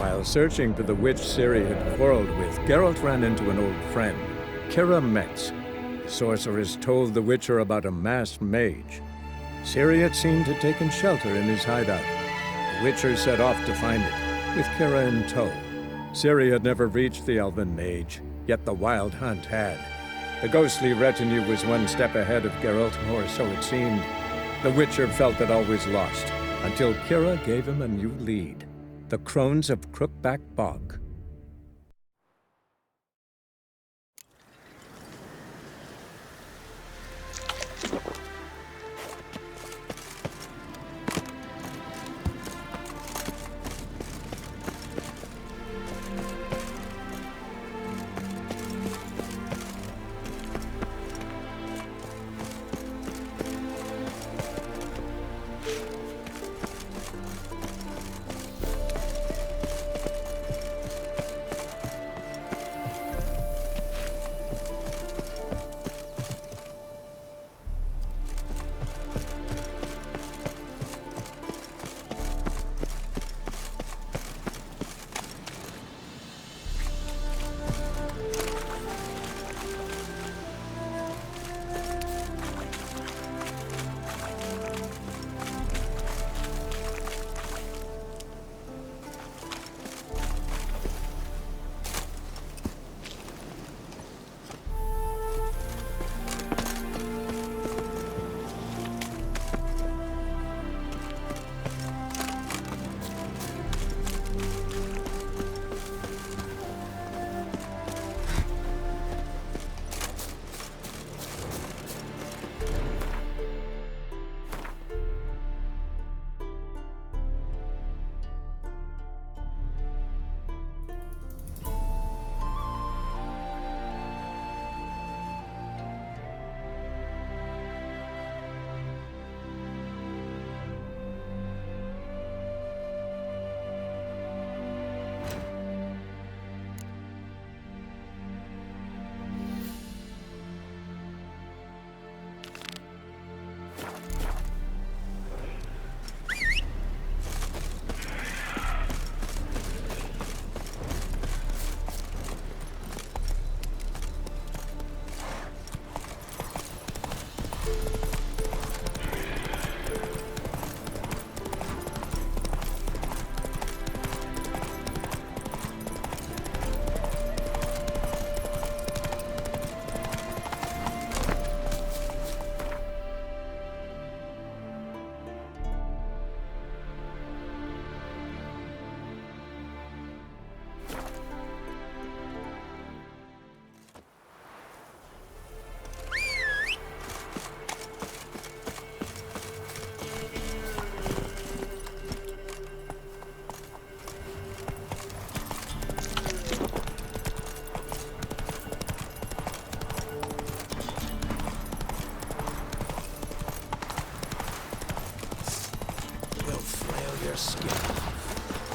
While searching for the witch Ciri had quarreled with, Geralt ran into an old friend, Kira Metz. The sorceress told the Witcher about a masked mage. Ciri had seemed to have taken shelter in his hideout. The Witcher set off to find it, with Kira in tow. Ciri had never reached the elven mage, yet the Wild Hunt had. The ghostly retinue was one step ahead of Geralt, or so it seemed. The Witcher felt that all was lost, until Kira gave him a new lead. The Crones of Crookback Bog.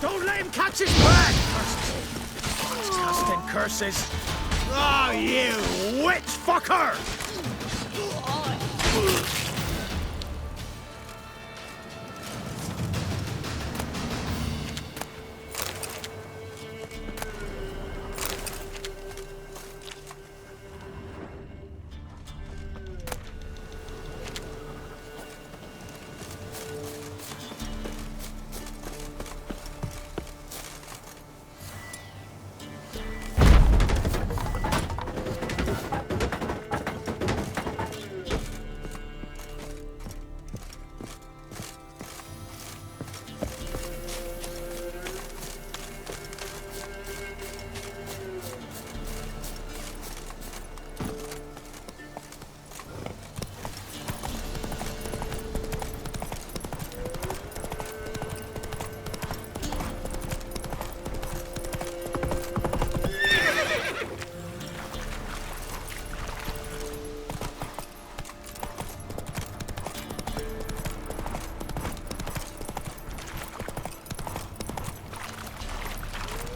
Don't let him catch his breath! Casting curses! Oh, you witch fucker!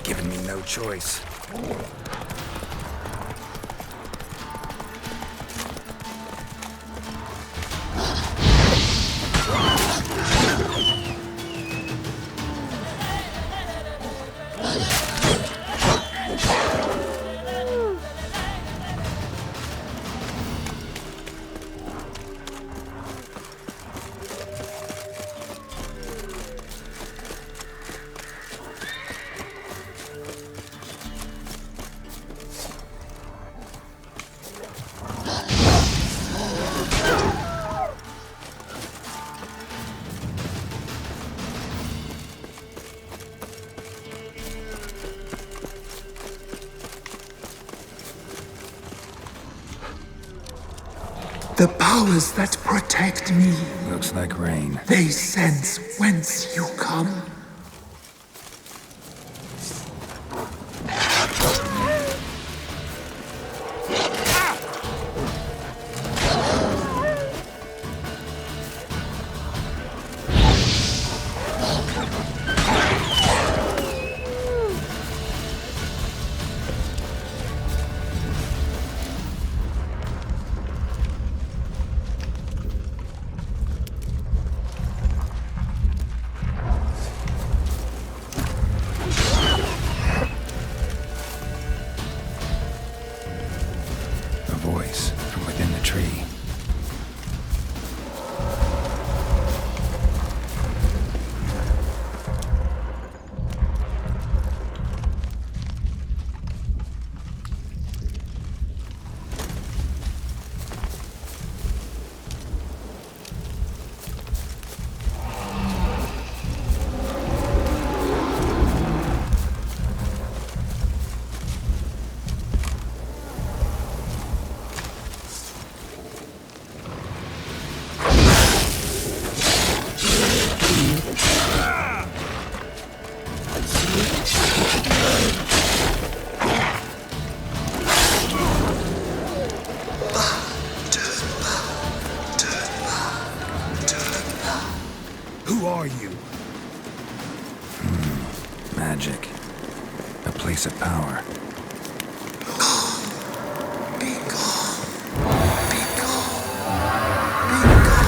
Giving me no choice. The powers that protect me, Looks like rain. they sense whence you come. A voice from within the tree. Who are you? Magic. A place of power. Be gone. Be gone. Be gone.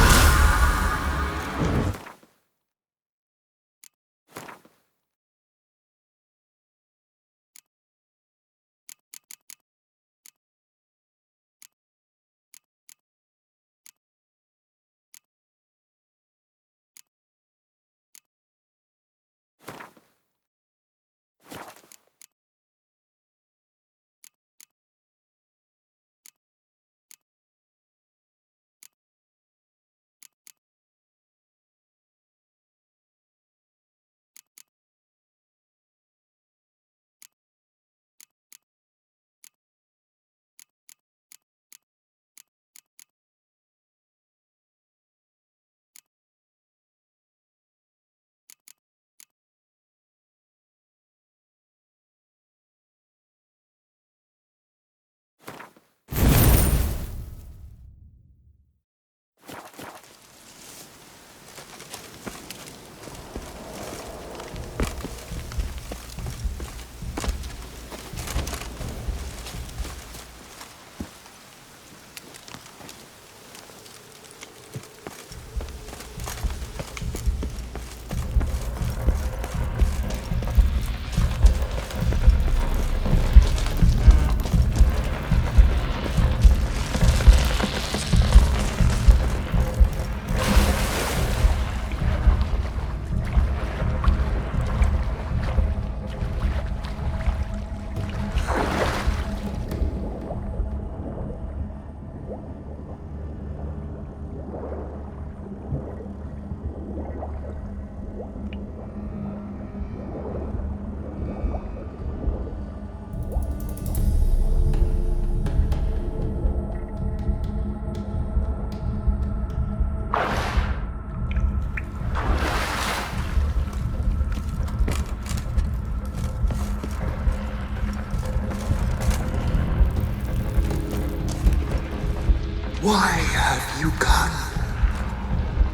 Why have you come?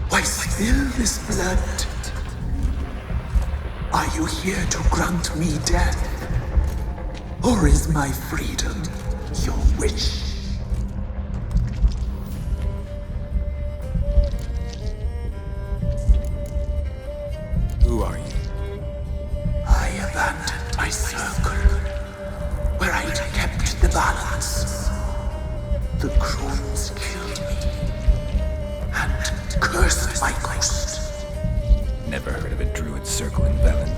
Why spill this blood? Are you here to grant me death? Or is my freedom your wish? Who are you? I abandoned my circle, where I'd kept the balance. The crones killed me, and cursed my ghost. Never heard of a druid circle in Velen.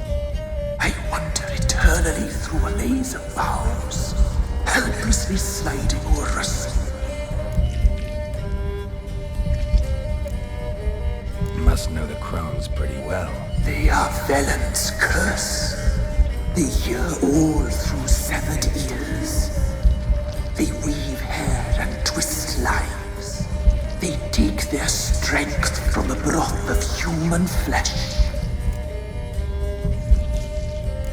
I wander eternally through a maze of boughs, helplessly sliding over us. Must know the crones pretty well. They are Velen's curse. They hear all through severed ears. They weave hair and twist lives. They take their strength from the broth of human flesh.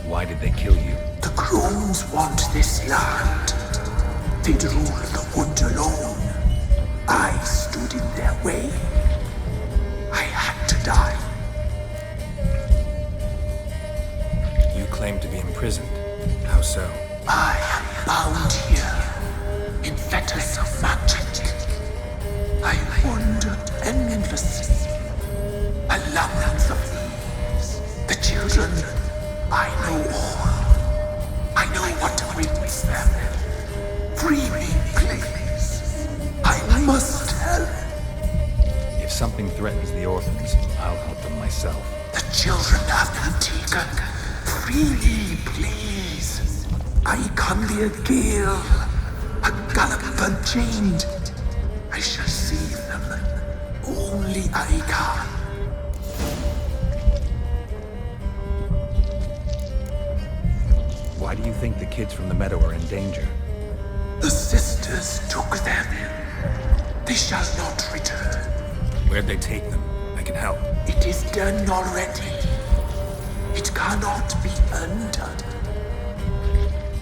Why did they kill you? The crones want this land. They'd rule the wood alone. I stood in their way. I had to die. You claim to be imprisoned. How so? I am bound here in fetters of magic. I wandered endlessly along the leaves. The children, I know all. I know what awaits them. Free me, please. I must help. If something threatens the orphans, I'll help them myself. The children have been taken. Free me, please. I can be a gale, a gallop unchained. I shall save them. Only I can. Why do you think the kids from the meadow are in danger? The sisters took them. They shall not return. Where'd they take them? I can help. It is done already. It cannot be undone.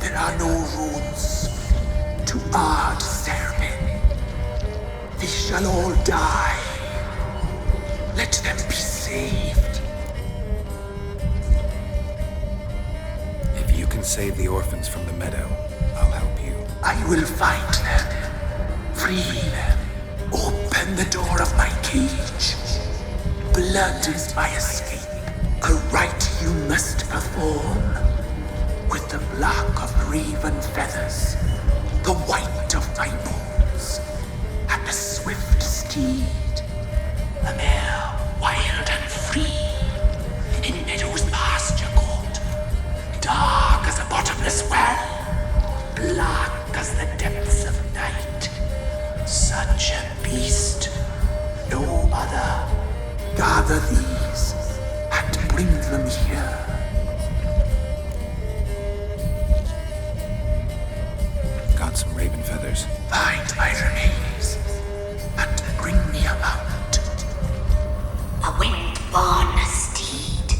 There are no runes to Ard Serpent. They shall all die. Let them be saved. If you can save the orphans from the meadow, I'll help you. I will find them. Free them. Open the door of my cage. Blood is my escape. A rite you must perform. With the black of raven feathers, the white of my bones, and a swift steed. A mare wild and free, in meadows pasture court, dark as a bottomless well, black as the depths of night. Such a beast, no other. Gather these and bring them here. Got some raven feathers. Find my remains and bring me a mount. A wind-born steed,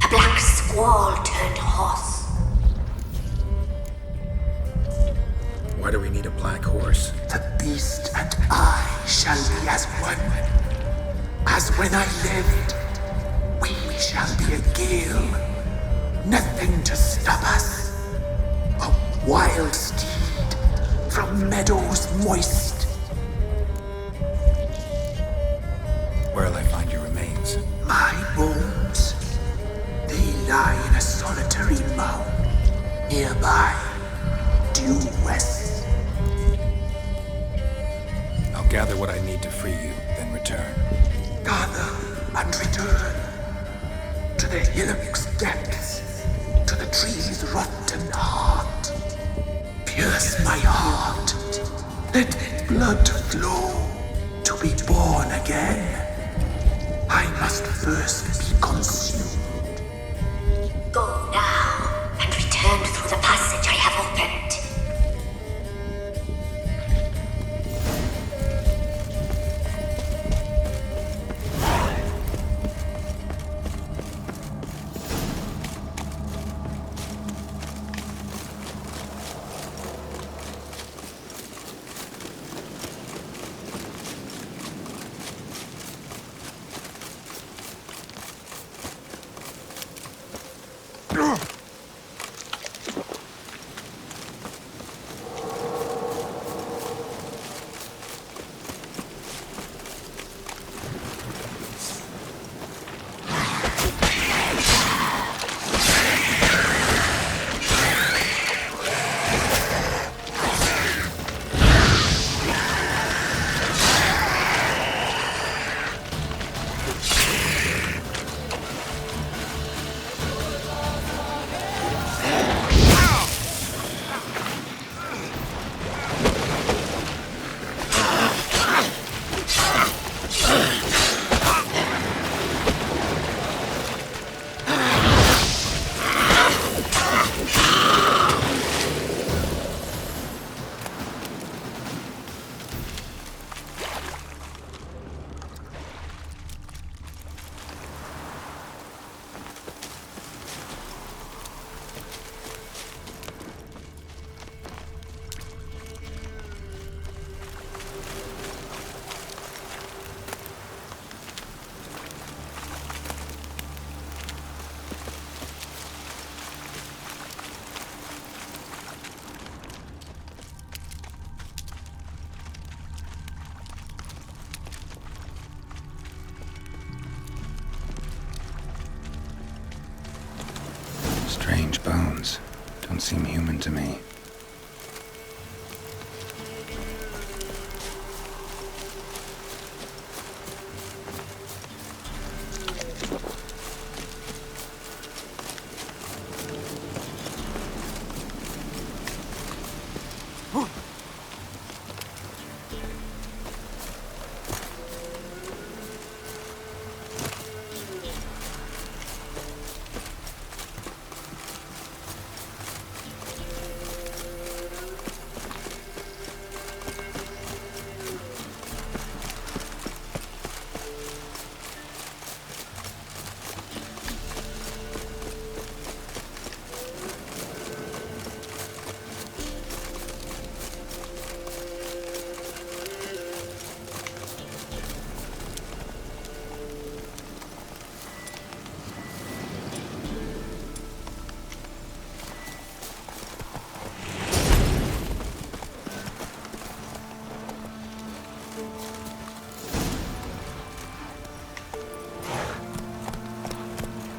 a black squall turned horse. Why do we need a black horse? The beast and I shall be as one. As when I lived, we shall be a gale. Nothing to stop us. A wild steed from meadows moist. Where'll I find your remains? My bones, they lie in a solitary mound nearby, due west. I'll gather what I need to free you, then return. Gather and return to the hillock's depths, to the tree's rotten heart. Pierce my heart, let blood flow to be born again. I must first be consumed. Go now and return through the passage I have opened. Strange bones. Don't seem human to me.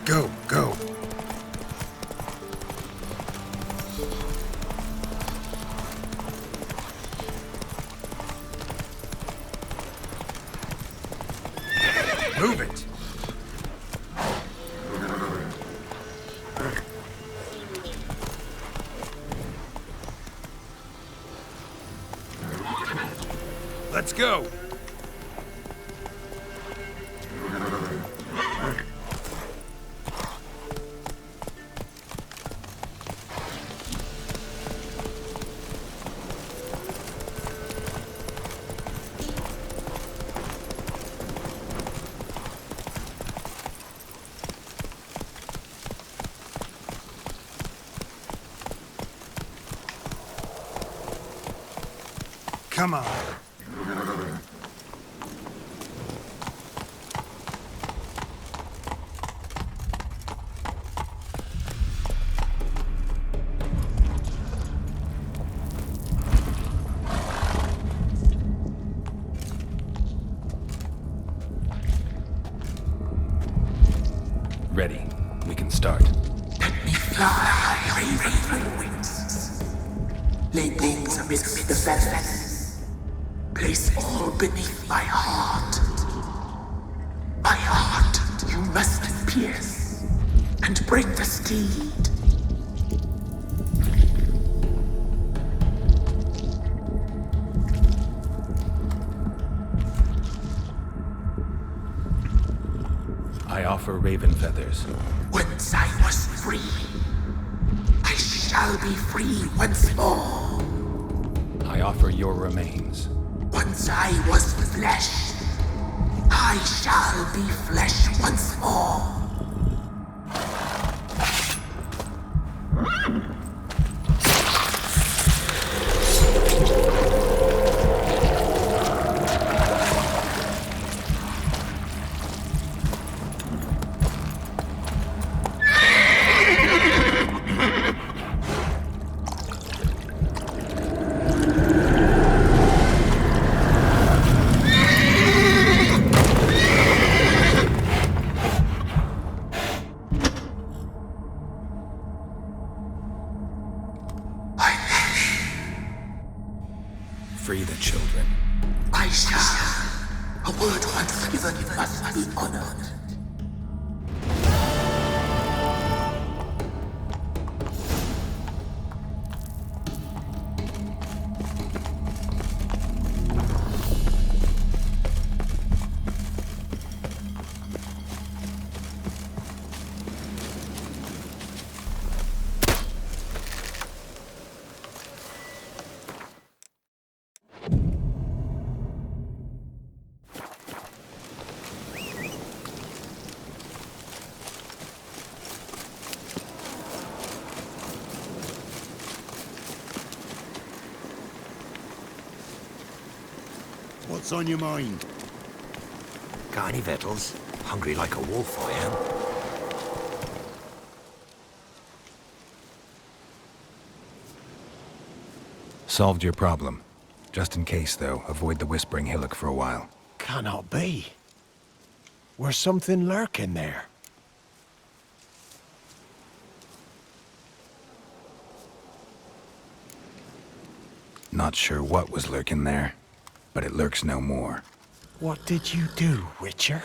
Go, go. Move it. Let's go. Come on. Ready. We can start. Let me fly, raven wings. Lay things amidst the feathers. Place all beneath my heart. My heart you must pierce, and bring the steed. I offer raven feathers. Once I was free, I shall be free once more. I offer your remains. Once I was flesh, I shall be flesh once more. Free the children. I shall. A word once given must be honored. What's on your mind? Got any victuals? Hungry like a wolf, I am. Solved your problem. Just in case, though, avoid the Whispering Hillock for a while. Cannot be. Where's something lurking there? Not sure what was lurking there, but it lurks no more. What did you do, Witcher?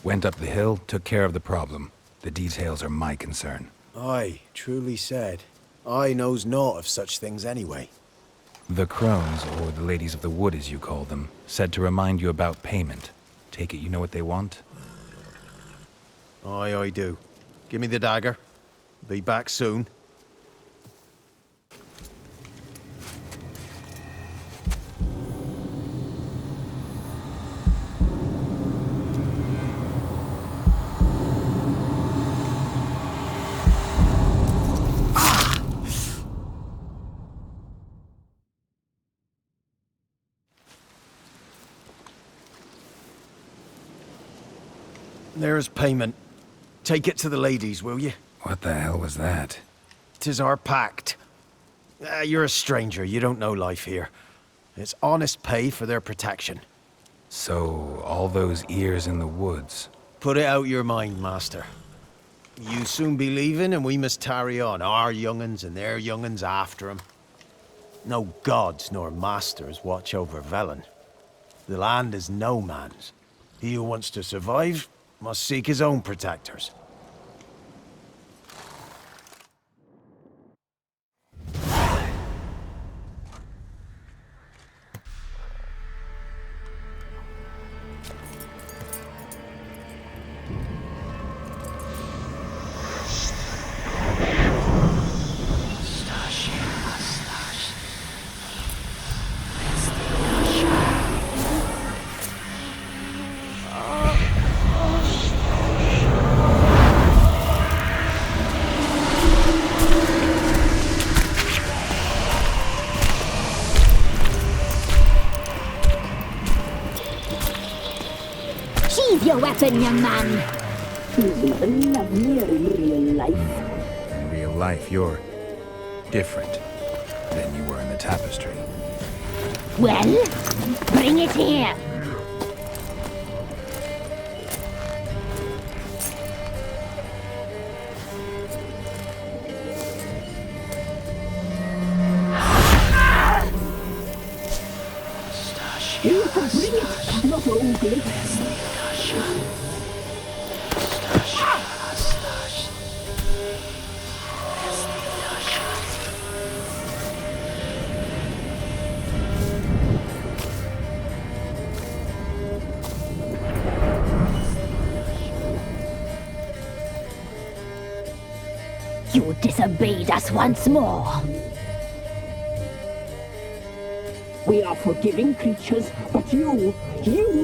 Went up the hill, took care of the problem. The details are my concern. Aye, truly said. I knows naught of such things anyway. The crones, or the ladies of the wood as you call them, said to remind you about payment. Take it you know what they want? Aye, I do. Give me the dagger. Be back soon. There's payment. Take it to the ladies, will you? What the hell was that? 'Tis our pact. You're a stranger, you don't know life here. It's honest pay for their protection. So, all those ears in the woods. Put it out your mind, master. You soon be leaving and we must tarry on, our young'uns and their young'uns after 'em. No gods nor masters watch over Velen. The land is no man's. He who wants to survive must seek his own protectors. Sheathe your weapon, young man. He's even lovelier in real life. In real life, you're different than you were in the tapestry. Well, bring it here. You can bring it, not only. You disobeyed us once more. We are forgiving creatures, but you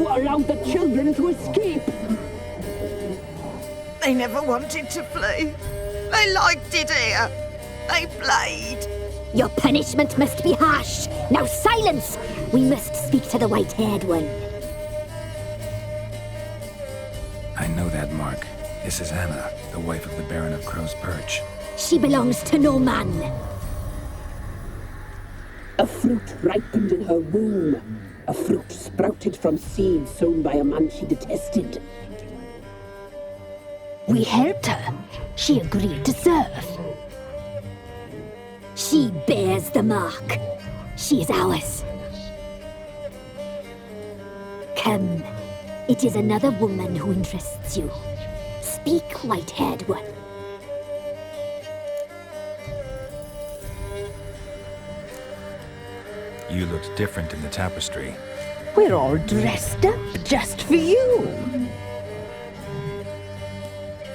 allowed the children to escape. They never wanted to flee. They liked it here. They played. Your punishment must be harsh. Now silence! We must speak to the white-haired one. I know that, Mark. This is Anna, the wife of the Baron of Crow's Perch. She belongs to no man. A fruit ripened in her womb. A fruit sprouted from seeds sown by a man she detested. We helped her. She agreed to serve. She bears the mark. She is ours. Come. It is another woman who interests you. Speak, white-haired one. You looked different in the tapestry. We're all dressed up just for you.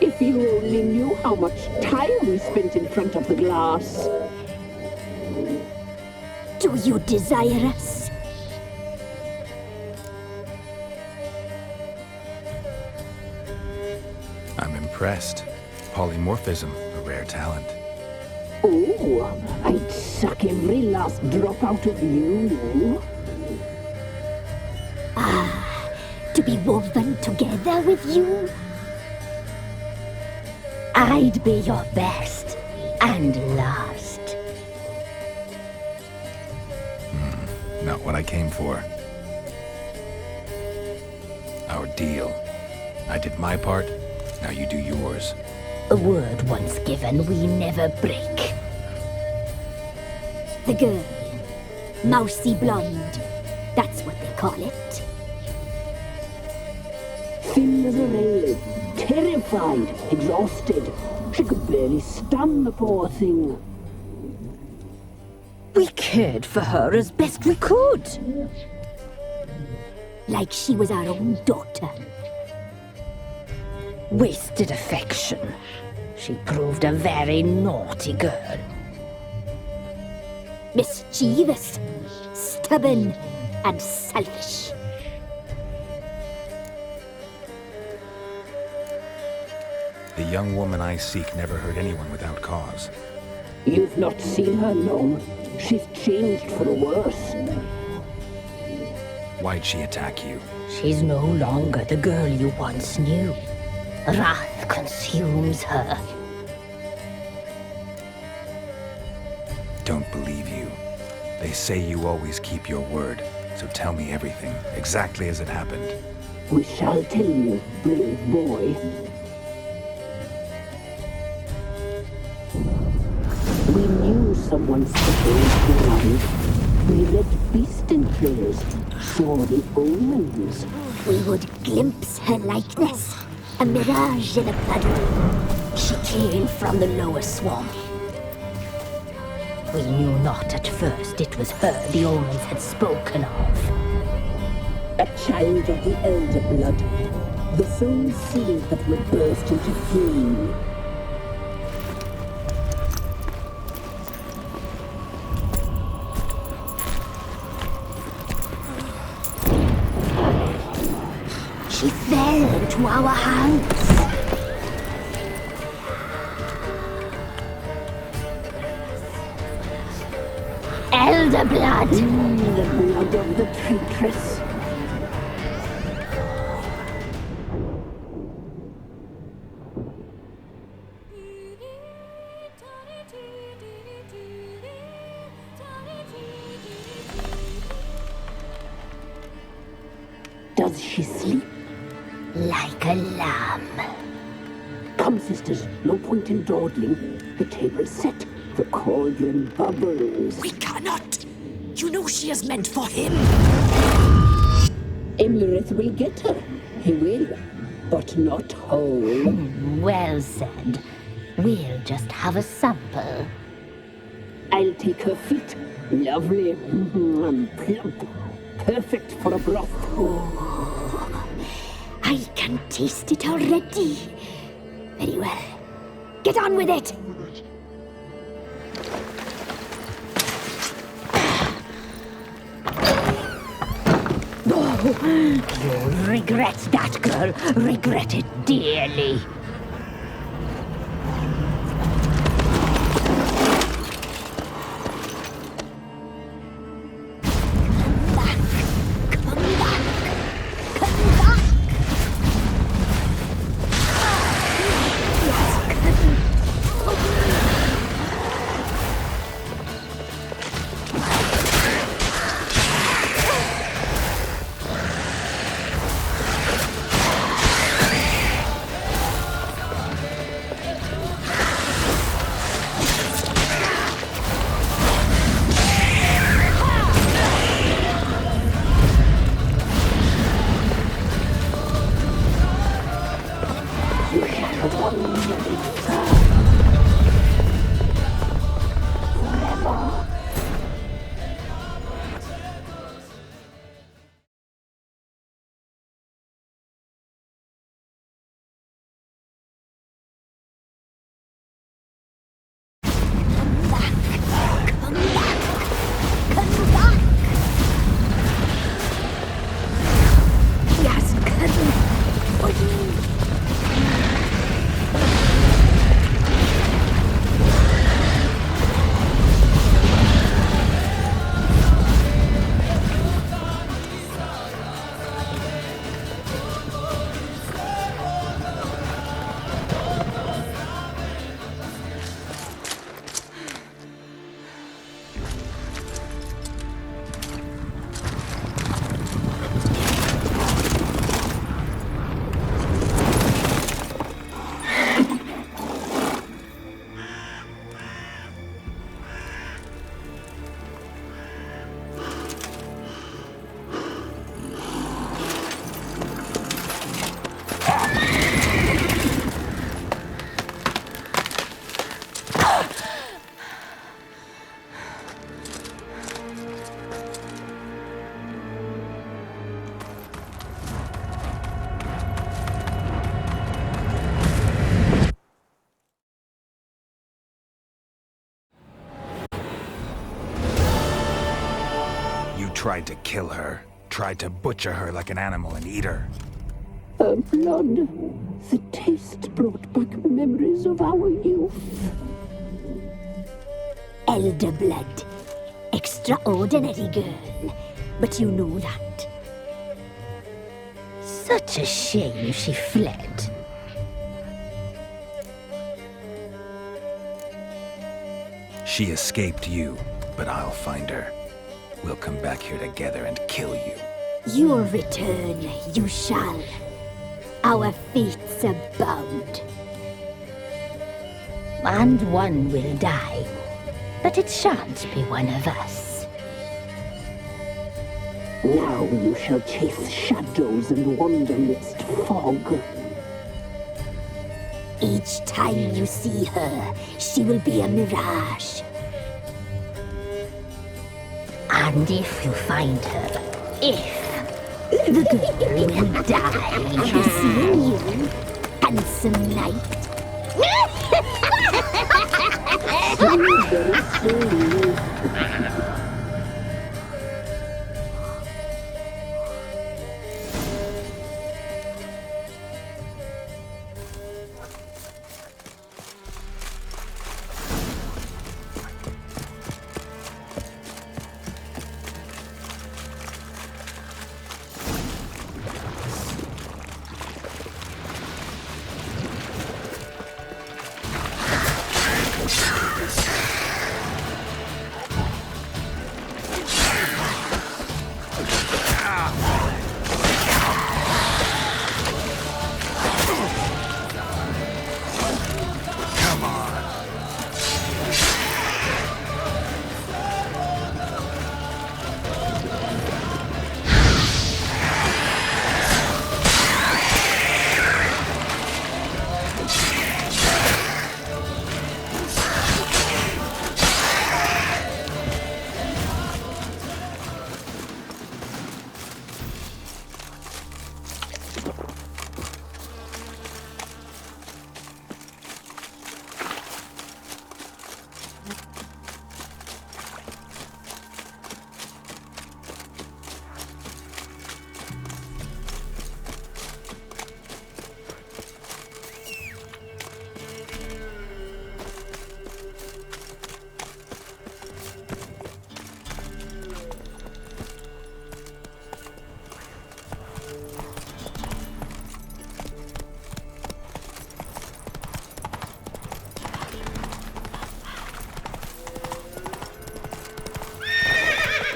If you only knew how much time we spent in front of the glass. Do you desire us? I'm impressed. Polymorphism, a rare talent. Oh, I'd suck every last drop out of you. To be woven together with you? I'd be your best and last. Not what I came for. Our deal. I did my part, now you do yours. A word once given, we never break. The girl. Mousy blonde. That's what they call it. Thin as a rail, terrified, exhausted. She could barely stand, the poor thing. We cared for her as best we could. Like she was our own daughter. Wasted affection. She proved a very naughty girl. Mischievous, stubborn, and selfish. The young woman I seek never hurt anyone without cause. You've not seen her long. She's changed for the worse. Why'd she attack you? She's no longer the girl you once knew. Wrath consumes her. Don't believe you. They say you always keep your word, so tell me everything, exactly as it happened. We shall tell you, brave boy. We knew someone special was around. We read beast enclosures, saw the omens. We would glimpse her likeness, a mirage in a blood. She came from the lower swamp. We knew not at first it was her the omens had spoken of. A child of the elder blood, the soul seed that would burst into flame. She fell into our hands. Elder blood! The blood of the traitress. Does she sleep? Like a lamb. Come, sisters, no point in dawdling. The table's set. The cauldron bubbles. We cannot! You know she is meant for him! Emlyrith will get her. He will, but not whole. Well said. We'll just have a sample. I'll take her feet. Lovely. And plump. Perfect for a broth. I can taste it already. Very well. Get on with it! You'll regret that, girl. Regret it dearly. Come back. Come back. Come back. tried to kill her. Tried to butcher her like an animal and eat her. Her blood. The taste brought back memories of our youth. Elder blood. Extraordinary girl. But you know that. Such a shame she fled. She escaped you, but I'll find her. We'll come back here together and kill you. Your return, you shall. Our fates are bound. And one will die, but it shan't be one of us. Now you shall chase shadows and wander midst fog. Each time you see her, she will be a mirage. And if you find her, the girl will die. Seeing you, handsome knight.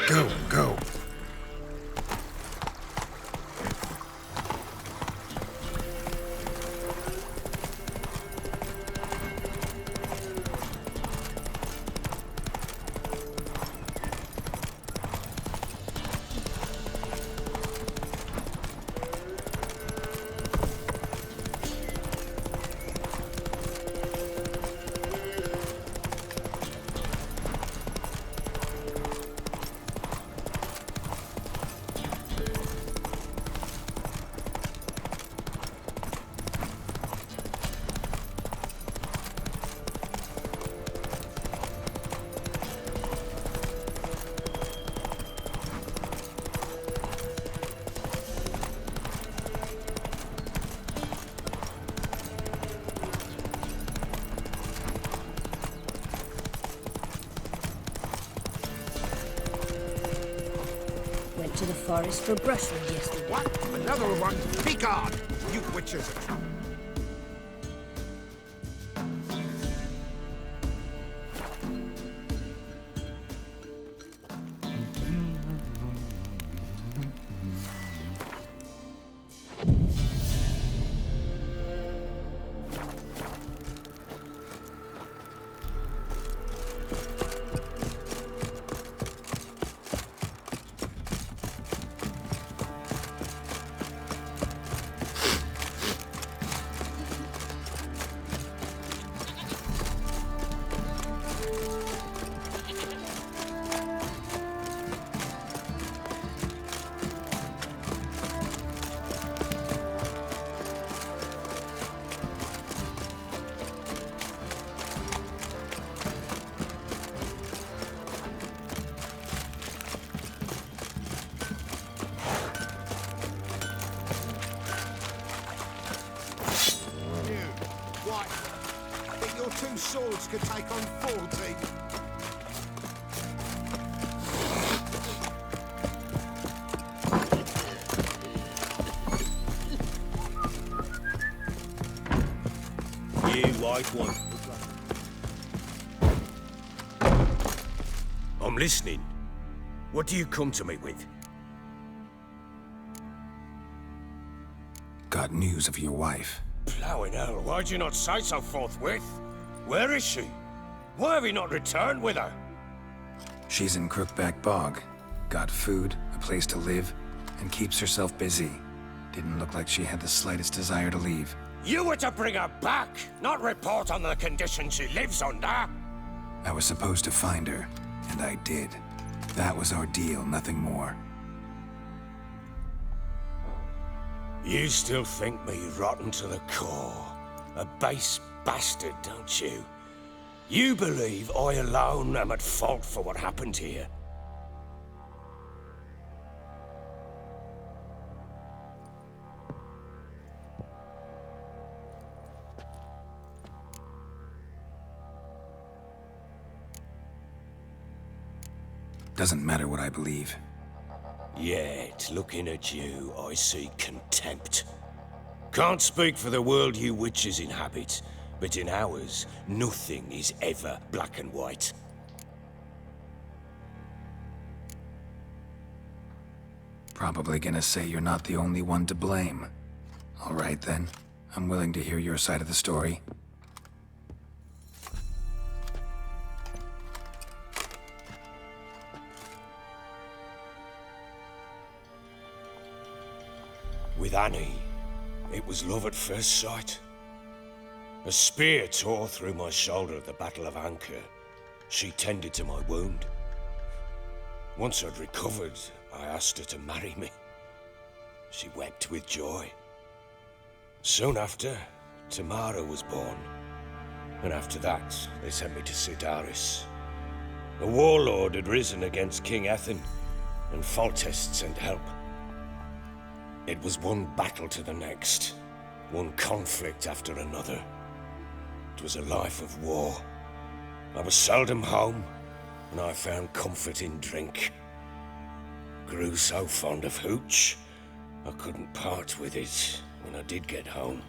Go, go. To the forest for brushwood yesterday. What? Another one? Begone, you witches! 2 swords could take on 40. You white one. I'm listening. What do you come to me with? Got news of your wife. Plowing hell, why'd you not say so forthwith? Where is she? Why have you not returned with her? She's in Crookback Bog. Got food, a place to live, and keeps herself busy. Didn't look like she had the slightest desire to leave. You were to bring her back, not report on the conditions she lives under. I was supposed to find her, and I did. That was our deal, nothing more. You still think me rotten to the core. A base bastard, don't you? You believe I alone am at fault for what happened here. Doesn't matter what I believe. Yet, looking at you, I see contempt. Can't speak for the world you witches inhabit, but in ours, nothing is ever black and white. Probably gonna say you're not the only one to blame. All right then. I'm willing to hear your side of the story. With Annie, it was love at first sight. A spear tore through my shoulder at the Battle of Anchor. She tended to my wound. Once I'd recovered, I asked her to marry me. She wept with joy. Soon after, Tamara was born. And after that, they sent me to Cidaris. A warlord had risen against King Ethain, and Foltest sent help. It was one battle to the next, one conflict after another. It was a life of war. I was seldom home, and I found comfort in drink. Grew so fond of hooch, I couldn't part with it when I did get home.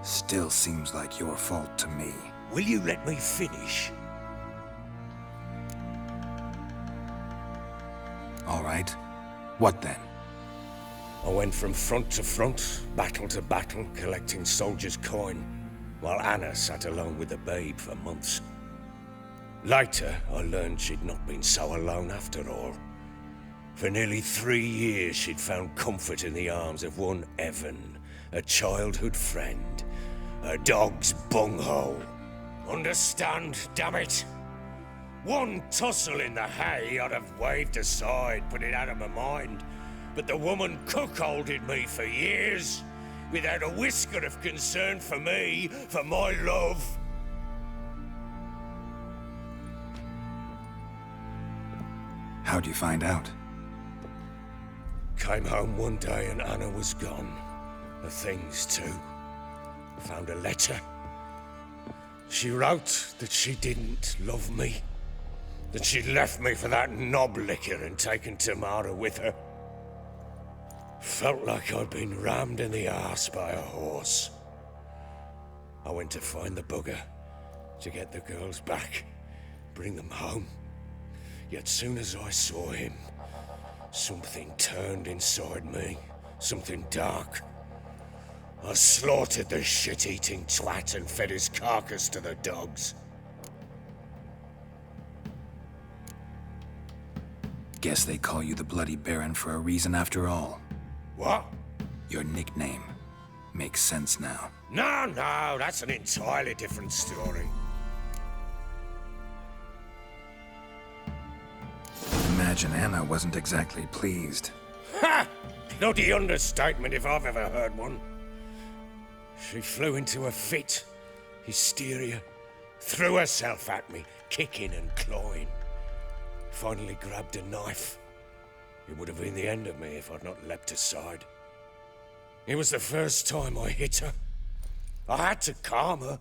Still seems like your fault to me. Will you let me finish? All right. What then? I went from front to front, battle to battle, collecting soldiers' coin, while Anna sat alone with the babe for months. Later, I learned she'd not been so alone after all. For nearly 3 years, she'd found comfort in the arms of one Evan, a childhood friend, a dog's bunghole. Understand, damn it? One tussle in the hay I'd have waved aside, put it out of my mind. But the woman cuckolded me for years, without a whisker of concern for me, for my love. How'd you find out? Came home one day and Anna was gone. The things too. Found a letter. She wrote that she didn't love me. That she'd left me for that knob licker and taken Tamara with her. Felt like I'd been rammed in the arse by a horse. I went to find the bugger, to get the girls back, bring them home. Yet soon as I saw him, something turned inside me, something dark. I slaughtered the shit-eating twat and fed his carcass to the dogs. Guess they call you the Bloody Baron for a reason after all. What? Your nickname. Makes sense now. No, that's an entirely different story. Imagine Anna wasn't exactly pleased. Ha! Bloody understatement if I've ever heard one. She flew into a fit, hysteria, threw herself at me, kicking and clawing. Finally grabbed a knife. It would have been the end of me if I'd not leapt aside. It was the first time I hit her. I had to calm her.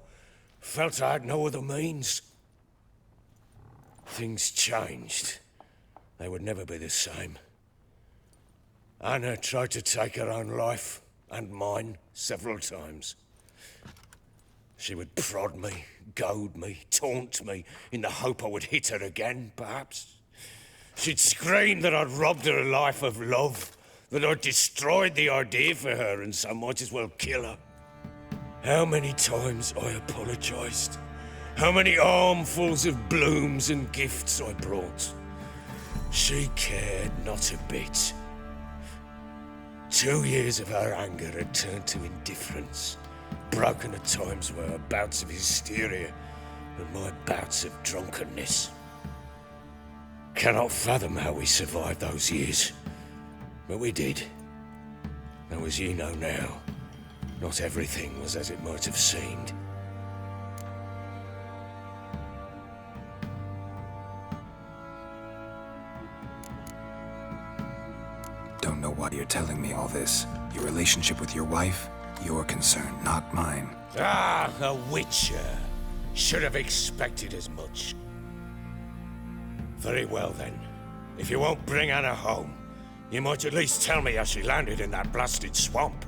Felt I had no other means. Things changed. They would never be the same. Anna tried to take her own life, and mine, several times. She would prod me, goad me, taunt me, in the hope I would hit her again, perhaps. She'd scream that I'd robbed her life of love, that I'd destroyed the idea for her, and so might as well kill her. How many times I apologized. How many armfuls of blooms and gifts I brought. She cared not a bit. 2 years of her anger had turned to indifference, broken at times by her bouts of hysteria and my bouts of drunkenness. Cannot fathom how we survived those years, but we did. Though as ye know now, not everything was as it might have seemed. Don't know why you're telling me all this. Your relationship with your wife? Your concern, not mine. Ah, a witcher. Should have expected as much. Very well then. If you won't bring Anna home, you might at least tell me how she landed in that blasted swamp.